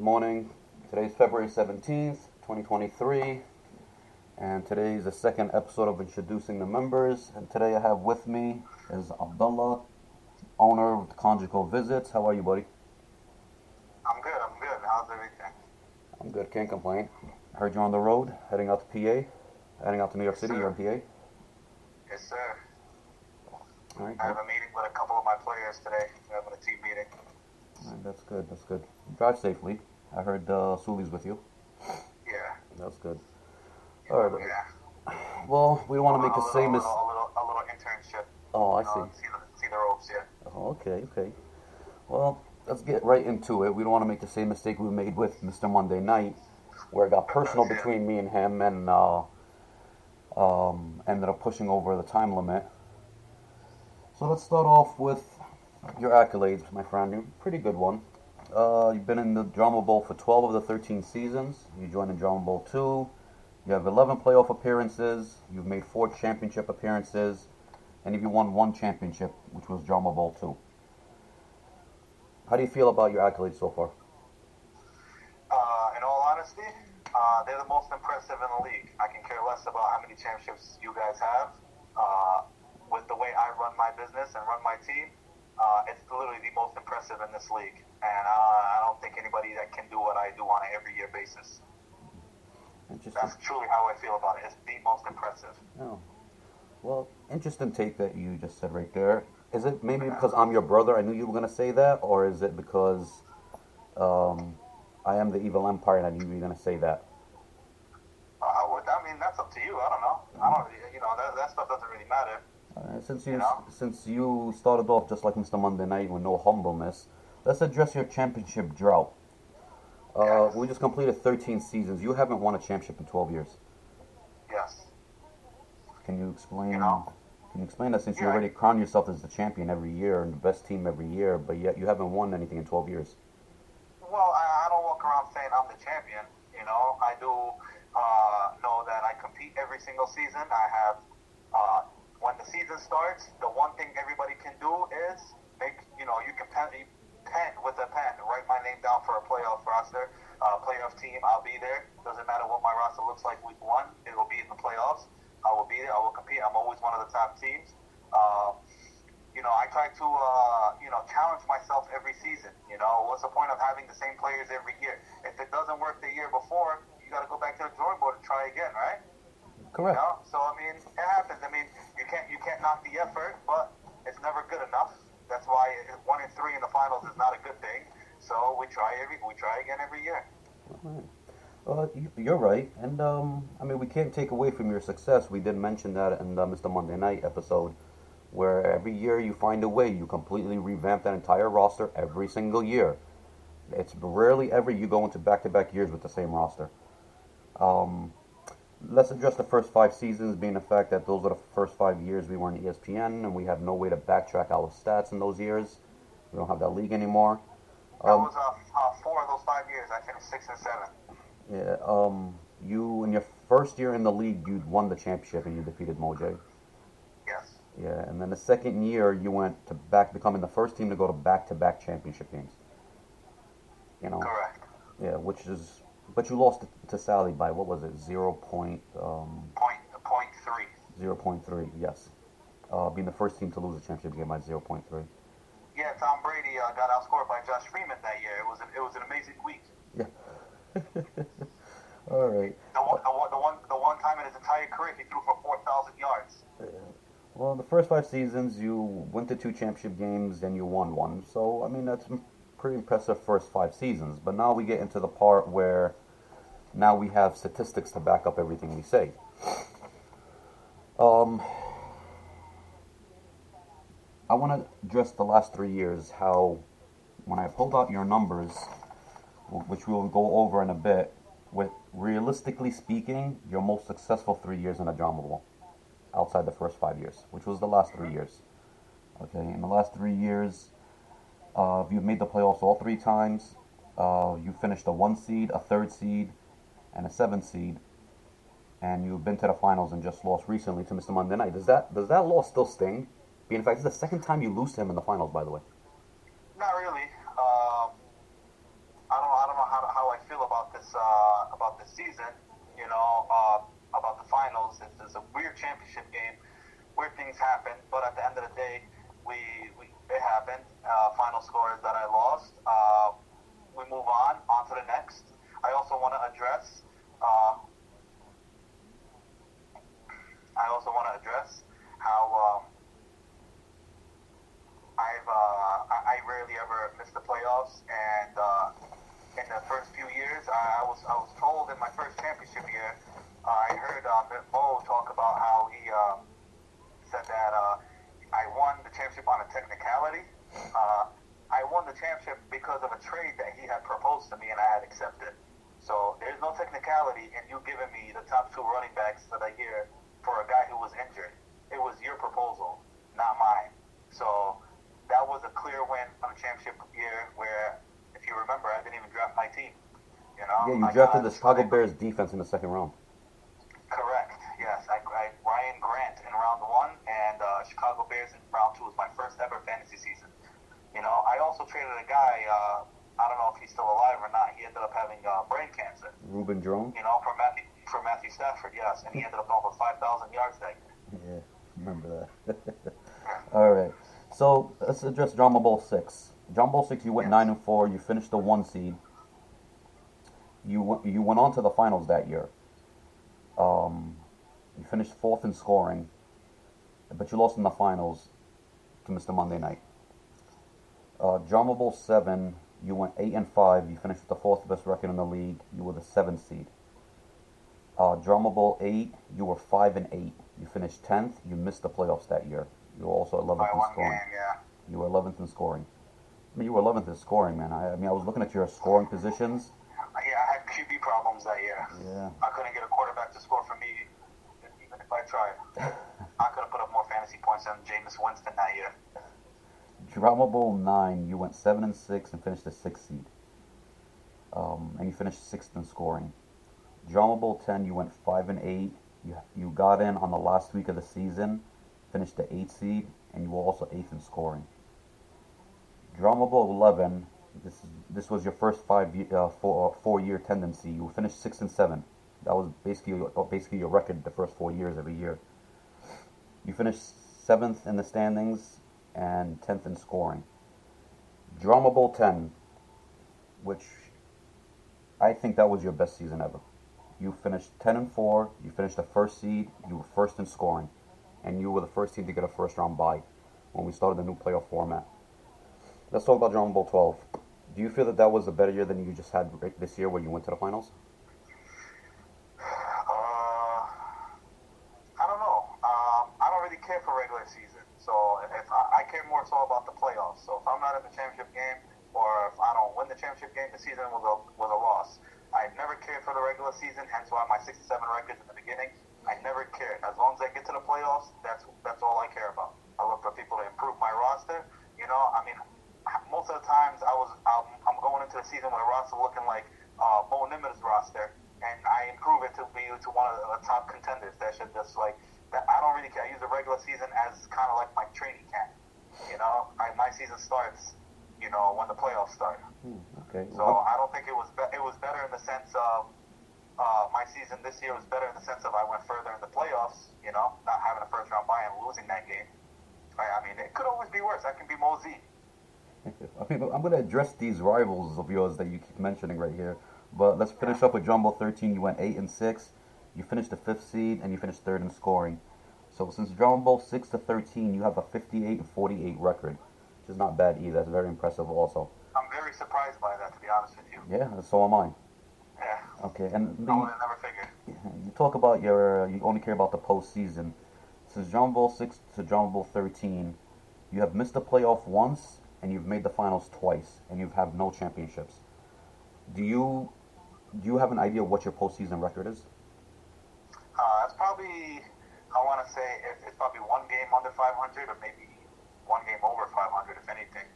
Good morning. Today's February 17th, 2023, and today is the second episode of Introducing the Members. And today I have with me is Abdullah, owner of Conjugal Visits. How are you, buddy? I'm good. How's everything? I'm good, can't complain. I heard you're on the road, heading out to PA, heading out to New York City. You're in PA? Yes, sir. All right, I have a meeting with a couple of my players today. We're having a team meeting. all right, that's good. Drive safely. I heard Suli's with you. Yeah. That's good. All right. Yeah. Well, we don't want to make the same as... A little internship. Oh, I see. See the ropes, yeah. Oh, okay. Well, let's get right into it. We don't want to make the same mistake we made with Mr. Monday Night, where it got personal between me and him, and ended up pushing over the time limit. So let's start off with your accolades, my friend. You're a pretty good one. You've been in the Drama Bowl for 12 of the 13 seasons. You joined in Drama Bowl 2. You have 11 playoff appearances. You've made 4 championship appearances. And you won 1 championship, which was Drama Bowl 2. How do you feel about your accolades so far? In all honesty, they're the most impressive in the league. I can care less about how many championships you guys have. With the way I run my business and run my team, it's literally the most impressive in this league. And I don't think anybody that can do what I do on an every year basis. That's truly how I feel about it. It's the most impressive. Oh. Well, interesting take that you just said right there. Is it maybe because I'm your brother, I knew you were going to say that? Or is it because I am the evil empire and I knew you were going to say that? I mean, that's up to you. I don't know. That stuff doesn't really matter. Since you started off just like Mr. Monday Night with no humbleness, let's address your championship drought. Yes. We just completed 13 seasons. You haven't won a championship in 12 years. Yes. Can you explain? You know? Can you explain that since you already crown yourself as the champion every year and the best team every year, but yet you haven't won anything in 12 years? Well, I don't walk around saying I'm the champion. I do know that I compete every single season. I have, when the season starts, the one thing everybody can do is you can pen with a pen, write my name down for a playoff roster, playoff team. I'll be there. Doesn't matter what my roster looks like week 1. It will be in the playoffs. I will be there. I will compete. I'm always one of the top teams. I try to, challenge myself every season. What's the point of having the same players every year? If it doesn't work the year before, you got to go back to the drawing board and try again, right? Correct. So it happens. You can't knock the effort, but it's never good enough. That's why 1 and 3 in the finals is not a good thing. So we try again every year. All right. You're right, and we can't take away from your success. We did mention that in the Mr. Monday Night episode, where every year you find a way. You completely revamp that entire roster every single year. It's rarely ever you go into back-to-back years with the same roster. Let's address the first 5 seasons, being the fact that those are the first 5 years we were on ESPN, and we have no way to backtrack our stats in those years. We don't have that league anymore. That was 4 of those 5 years. I finished 6 and 7. Yeah. You in your first year in the league, you won the championship and you defeated Moj. Yes. Yeah, and then the second year you went to becoming the first team to go to back-to-back championship games. Correct. Yeah, but you lost to Sally by, what was it, 0.3. 0.3, yes. Being the first team to lose a championship game by 0.3. Yeah, Tom Brady got outscored by Josh Freeman that year. It was an amazing week. Yeah. All right. The one time in his entire career he threw for 4,000 yards. Well, the first 5 seasons you went to 2 championship games and you won 1. So that's pretty impressive first 5 seasons. But now we get into the part where now we have statistics to back up everything we say. I want to address the last 3 years, how when I pulled out your numbers, which we'll go over in a bit, with realistically speaking, your most successful 3 years in a Drama Bowl, outside the first 5 years, which was the last 3 years. Okay, in the last 3 years, you've made the playoffs all 3 times. You finished a 1 seed, a 3rd seed, and a 7th seed, and you've been to the finals and just lost recently to Mr. Monday Night. Does that loss still sting? In fact, it's the 2nd time you lose to him in the finals, by the way. Not really. I don't know how season, about the finals. It's a weird championship game. Weird things happen, but at the end of the day, it happened. Final score is that I lost. We move on to the next. I also want to address. How I rarely ever miss the playoffs, and in the first few years, I was told in my first championship year, I heard Mo talk about how he said that I won the championship on a technicality. I won the championship because of a trade that he had proposed to me and I had accepted. So there's no technicality in you giving me the top two running backs of the year for a guy who was injured. It was your proposal, not mine. So that was a clear win on the championship year where, if you remember, I didn't even draft my team. Yeah, you drafted the Chicago Bears defense in the second round. Correct. Yes, I Ryan Grant in round 1 and Chicago Bears in round 2 was my first ever fantasy season. I also traded a guy. I don't know if he's still alive or not. He ended up having brain cancer. Ruben Jerome. For Matthew Stafford, yes, and he ended up going for 5,000 yards that year. Yeah, remember that. All right. So let's address Drama Bowl 6. Drama Bowl 6, you went 9-4. You finished the 1 seed. You went on to the finals that year. You finished 4th in scoring, but you lost in the finals to Mr. Monday Night. Drama Bowl 7, you went 8-5. You finished with the 4th best record in the league. You were the 7th seed. Drama Bowl 8, you were 5-8. You finished 10th. You missed the playoffs that year. You were also 11th in scoring. Game, yeah. You were 11th in scoring. I mean, you were 11th in scoring, man. I was looking at your scoring positions. Yeah, I had QB problems that year. Yeah. I couldn't get a quarterback to score for me, even if I tried. I could have put up more fantasy points than Jameis Winston that year. Drama Bowl 9, you went 7-6 and finished the 6th seed. And you finished 6th in scoring. Drama Bowl 10, you went 5-8. You got in on the last week of the season, finished the 8th seed, and you were also 8th in scoring. Drama Bowl 11, this was your first 4-year tendency. You finished 6-7. That was basically your record the first 4 years every year. You finished 7th in the standings and 10th in scoring. Drama Bowl 10, which I think that was your best season ever. You finished 10-4. You finished the 1st seed. You were 1st in scoring, and you were the 1st team to get a 1st round bye when we started the new playoff format. Let's talk about Drama Bowl 12. Do you feel that was a better year than you just had this year where you went to the finals? I don't know. I don't really care for regular season, so if I care more so about the playoffs. So if I'm not in the championship game, or if I don't win the championship game, the season was a loss. I never cared for the regular season, hence why my 6-7 records in the beginning. I never cared. As long as I get to the playoffs, that's all I care about. I look for people to improve my roster. Most of the times I'm going into the season with a roster looking like Bo Nimit's roster, and I improve it to be to one of the top contenders. That should just like that. I don't really care. I use the regular season as kind of like my training camp. My season starts, when the playoffs start. Okay. So I don't think it was better in the sense of my season this year was better in the sense of I went further in the playoffs. Not having a 1st round bye and losing that game. I mean, it could always be worse. I can be Mosey. I'm going to address these rivals of yours that you keep mentioning right here. But let's finish up with Drama Bowl 13. You went 8-6. You finished the 5th seed, and you finished 3rd in scoring. So since Drama Bowl 6 to 13, you have a 58-48 record, which is not bad either. That's very impressive also. I'm very surprised by that, to be honest with you. Yeah, so am I. Yeah. Okay, and I would have never figured. You talk about you only care about the postseason. Since Drama Bowl 6 to Drama Bowl 13, you have missed the playoff once, and you've made the finals twice, and you've had no championships. Do you have an idea what your postseason record is? It's probably, I want to say, it's probably one game under 500, or maybe one game over 500, if anything.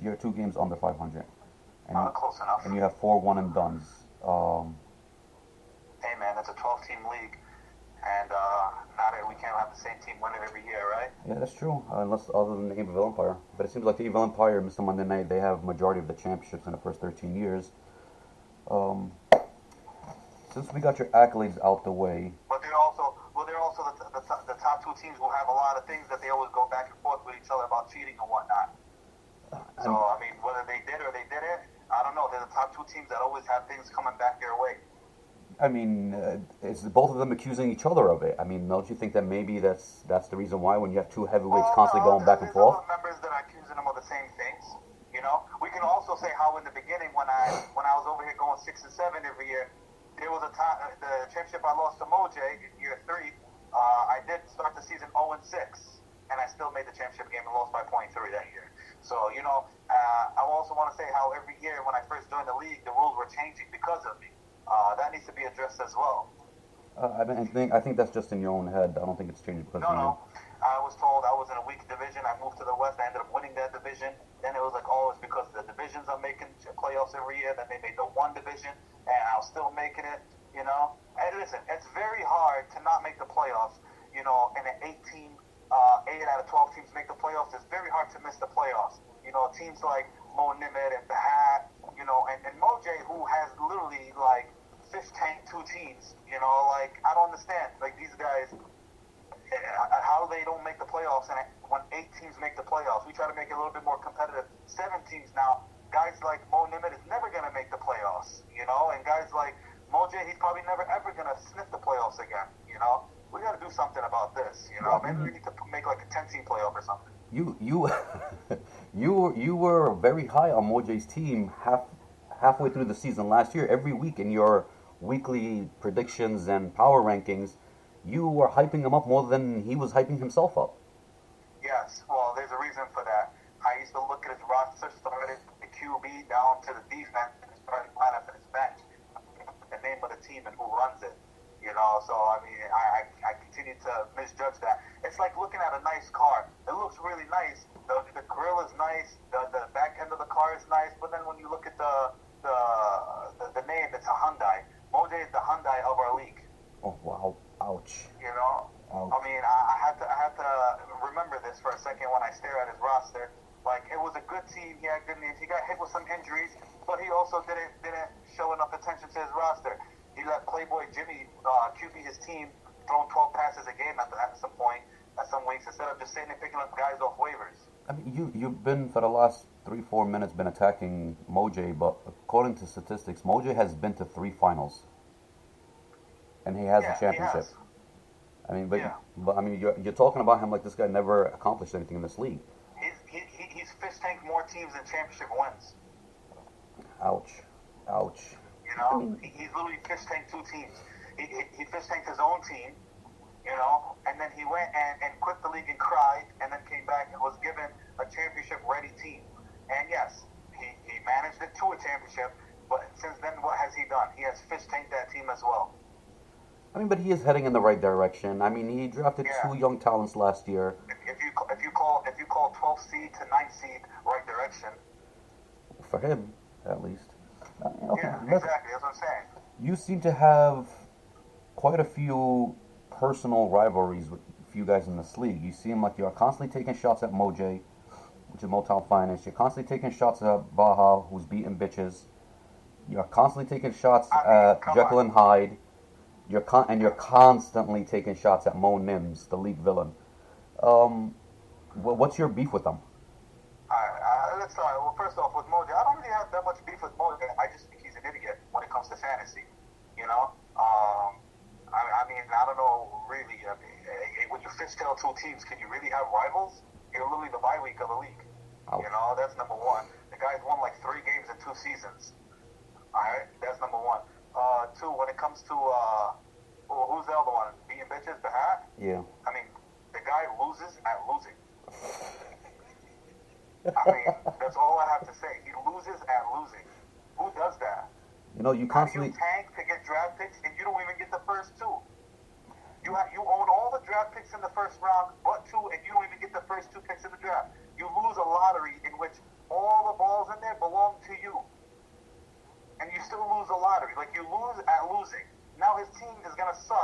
You're 2 games under 500. And close enough. And you have 4 one-and-dones. Hey, man, it's a 12-team league, and we can't have the same team win it every year, right? Yeah, that's true, unless other than the Evil Empire. But it seems like the Evil Empire, Mr. Monday Night, they have majority of the championships in the first 13 years. Since we got your accolades out the way, But they're also the top two teams who have a lot of things that they always go back and forth with each other about cheating and whatnot. So, I mean, whether they did or they didn't, I don't know. They're the top two teams that always have things coming back their way. I mean, it's both of them accusing each other of it. I mean, don't you think that maybe that's the reason why when you have two heavyweights constantly No, going back and there's forth? other members that are accusing them of the same things. You know, we can also say how in the beginning when I was over here going 6-7 every year, there was a time the championship I lost to Moj in year 3. I did start the season 0-6, and I still made the championship game and lost by 0.3 that year. So you know, I also want to say how every year when I first joined the league, the rules were changing because of me. That needs to be addressed as well. I think that's just in your own head. I don't think it's changed because of you. No. I was told I was in a weak division. I moved to the West. I ended up winning that division. Then it was like, oh, it's because the divisions are making playoffs every year. Then they made the one division, and I was still making it. You know, and listen, it's very hard to not make the playoffs. You know, and an 8 out of 12 teams make the playoffs. It's very hard to miss the playoffs. You know, teams like Mo Nimet and Bahat, you know, and Moj, who has literally like fish tank 2 teams. You know, like I don't understand. Like these guys, how they don't make the playoffs, and when 8 teams make the playoffs, we try to make it a little bit more competitive. 7 teams now. Guys like Mo Nimet is never gonna make the playoffs. You know, and guys like Moj, he's probably never ever gonna sniff the playoffs again. You know, we got to do something about this. You know, maybe we need to make like a 10-team playoff or something. You you were very high on Moj's team halfway through the season last year. Every week in your weekly predictions and power rankings, you were hyping him up more than he was hyping himself up. Yes, well, there's a reason for that. I used to look at his roster, started the QB down to the defense, and started lining up in his bench. The name of the team and who runs it. You know, so I mean, I continue to misjudge that. It's like looking at a nice car. It looks really nice. The grill is nice. The back end of the car is nice. But then when you look at the name, it's a Hyundai. Moj is the Hyundai of our league. Oh wow! Ouch! You know, Ouch. I mean, I had to remember this for a second when I stare at his roster. Like it was a good team. He had good names. He got hit with some injuries, but he also didn't show enough attention to his roster. He let Playboy Jimmy QB his team, throwing 12 passes a game at some point, at some weeks, instead of just sitting and picking up guys off waivers. I mean, you've been for the last 3-4 minutes been attacking Moj, but according to statistics, Moj has been to 3 finals, and he has a championship. I mean, but I mean, you're talking about him like this guy never accomplished anything in this league. He's fish tanked more teams than championship wins. Ouch! Ouch! You know, he's literally fish tanked 2 teams. He fish tanked his own team, you know, and then he went and quit the league and cried, and then came back and was given a championship-ready team. And yes, he managed it to a championship, but since then, what has he done? He has fish tanked that team as well. I mean, but he is heading in the right direction. I mean, he drafted 2 young talents last year. If you call 12th seed to 9th seed right direction, For him, at least. Okay, yeah, exactly. That's what I'm saying. You seem to have quite a few personal rivalries with a few guys in this league. You seem like you're constantly taking shots at Moj, which is Motown Finest. You're constantly taking shots at Baja, who's beating bitches. You're constantly taking shots at Jekyll and Hyde. You're constantly taking shots at Mo Nims, the league villain. What's your beef with them? Let's start. Well, first off, with Moj, I don't really have that much beef with Moj. I just think he's an idiot when it comes to fantasy. You know, I mean, I don't know really. I mean, when you fishtail 2 teams, can you really have rivals? You're literally the bye week of the league. Ouch. You know, that's number 1. The guy's won like 3 games in 2 seasons. All right, that's number 1. 2, when it comes to who's the other one? Beating bitches, Bahat? Yeah. I mean, the guy loses at losing. I mean, that's all I have to say. He loses at losing. Who does that? You know, you constantly... How do you tank to get draft picks and you don't even get the first 2? You own all the draft picks in the first round, but 2, and you don't even get the first 2 picks in the draft. You lose a lottery in which all the balls in there belong to you. And you still lose a lottery. Like, you lose at losing. Now his team is going to suck.